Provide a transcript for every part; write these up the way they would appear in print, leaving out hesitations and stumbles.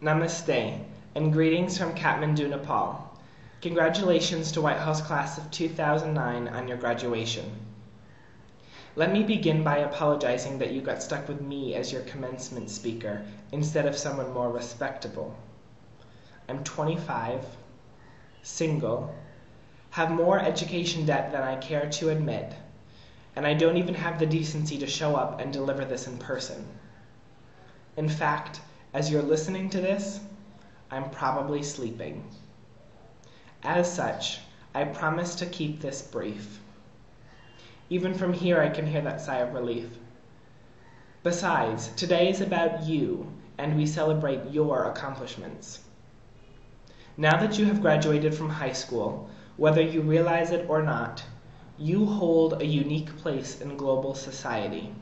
Namaste, and greetings from Kathmandu, Nepal. Congratulations to Whitehall's class of 2009 on your graduation. Let me begin by apologizing that you got stuck with me as your commencement speaker instead of someone more respectable. I'm 25, single, have more education debt than I care to admit, and I don't even have the decency to show up and deliver this in person. In fact, as you're listening to this, I'm probably sleeping. As such, I promise to keep this brief. Even from here, I can hear that sigh of relief. Besides, today is about you, and we celebrate your accomplishments. Now that you have graduated from high school, whether you realize it or not, you hold a unique place in global society.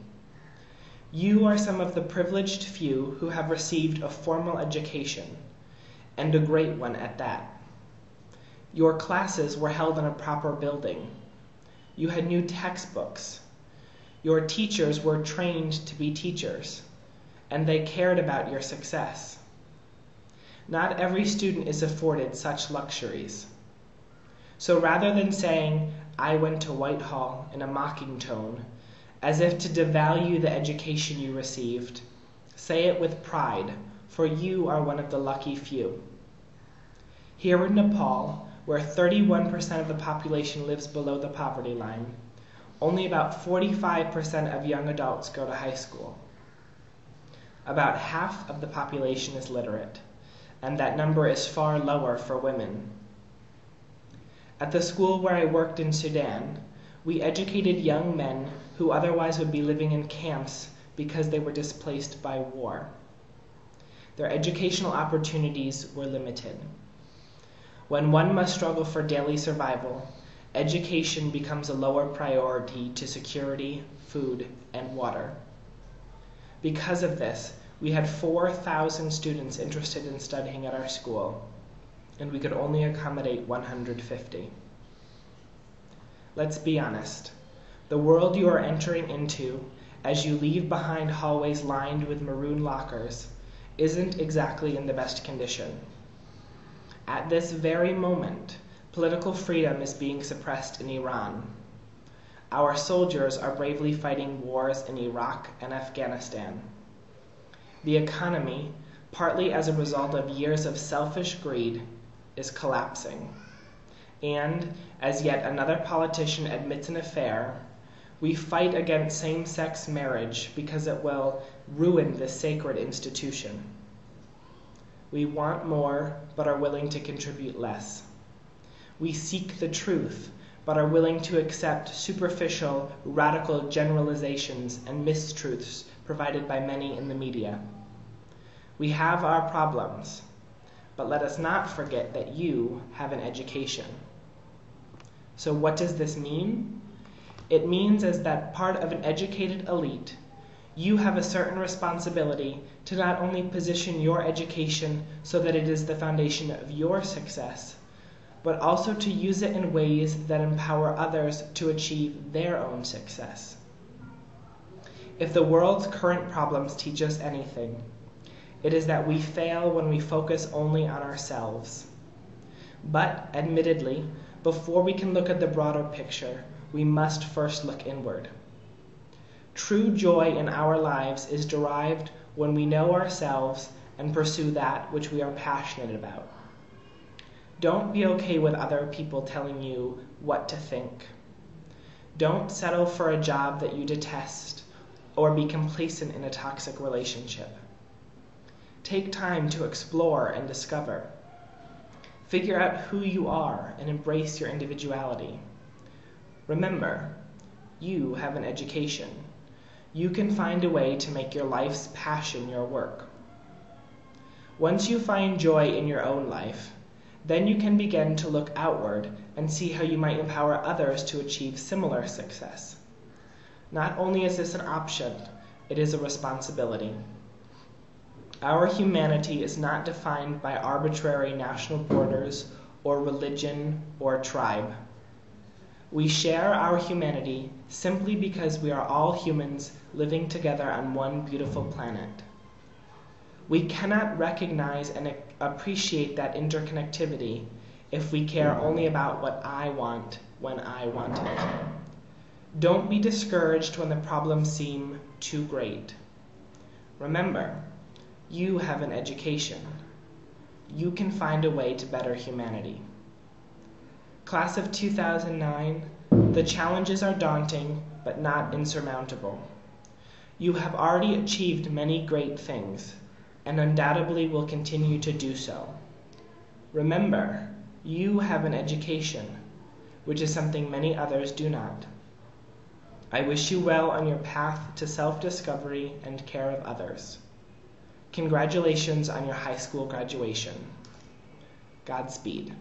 You are some of the privileged few who have received a formal education, and a great one at that. Your classes were held in a proper building. You had new textbooks. Your teachers were trained to be teachers, and they cared about your success. Not every student is afforded such luxuries. So rather than saying, "I went to Whitehall" in a mocking tone, as if to devalue the education you received, say it with pride, for you are one of the lucky few. Here in Nepal, where 31% of the population lives below the poverty line, only about 45% of young adults go to high school. About half of the population is literate, and that number is far lower for women. At the school where I worked in Sudan, we educated young men who otherwise would be living in camps because they were displaced by war. Their educational opportunities were limited. When one must struggle for daily survival, education becomes a lower priority to security, food, and water. Because of this, we had 4,000 students interested in studying at our school, and we could only accommodate 150. Let's be honest. The world you are entering into, as you leave behind hallways lined with maroon lockers, isn't exactly in the best condition. At this very moment, political freedom is being suppressed in Iran. Our soldiers are bravely fighting wars in Iraq and Afghanistan. The economy, partly as a result of years of selfish greed, is collapsing. And, as yet another politician admits an affair, we fight against same-sex marriage because it will ruin this sacred institution. We want more, but are willing to contribute less. We seek the truth, but are willing to accept superficial, radical generalizations and mistruths provided by many in the media. We have our problems, but let us not forget that you have an education. So what does this mean? It means as that part of an educated elite, you have a certain responsibility to not only position your education so that it is the foundation of your success, but also to use it in ways that empower others to achieve their own success. If the world's current problems teach us anything, it is that we fail when we focus only on ourselves. But, admittedly, before we can look at the broader picture, we must first look inward. True joy in our lives is derived when we know ourselves and pursue that which we are passionate about. Don't be okay with other people telling you what to think. Don't settle for a job that you detest or be complacent in a toxic relationship. Take time to explore and discover. Figure out who you are and embrace your individuality. Remember, you have an education. You can find a way to make your life's passion your work. Once you find joy in your own life, then you can begin to look outward and see how you might empower others to achieve similar success. Not only is this an option, it is a responsibility. Our humanity is not defined by arbitrary national borders or religion or tribe. We share our humanity simply because we are all humans living together on one beautiful planet. We cannot recognize and appreciate that interconnectivity if we care only about what I want when I want it. Don't be discouraged when the problems seem too great. Remember, you have an education. You can find a way to better humanity. Class of 2009, the challenges are daunting but not insurmountable. You have already achieved many great things and undoubtedly will continue to do so. Remember, you have an education, which is something many others do not. I wish you well on your path to self-discovery and care of others. Congratulations on your high school graduation. Godspeed.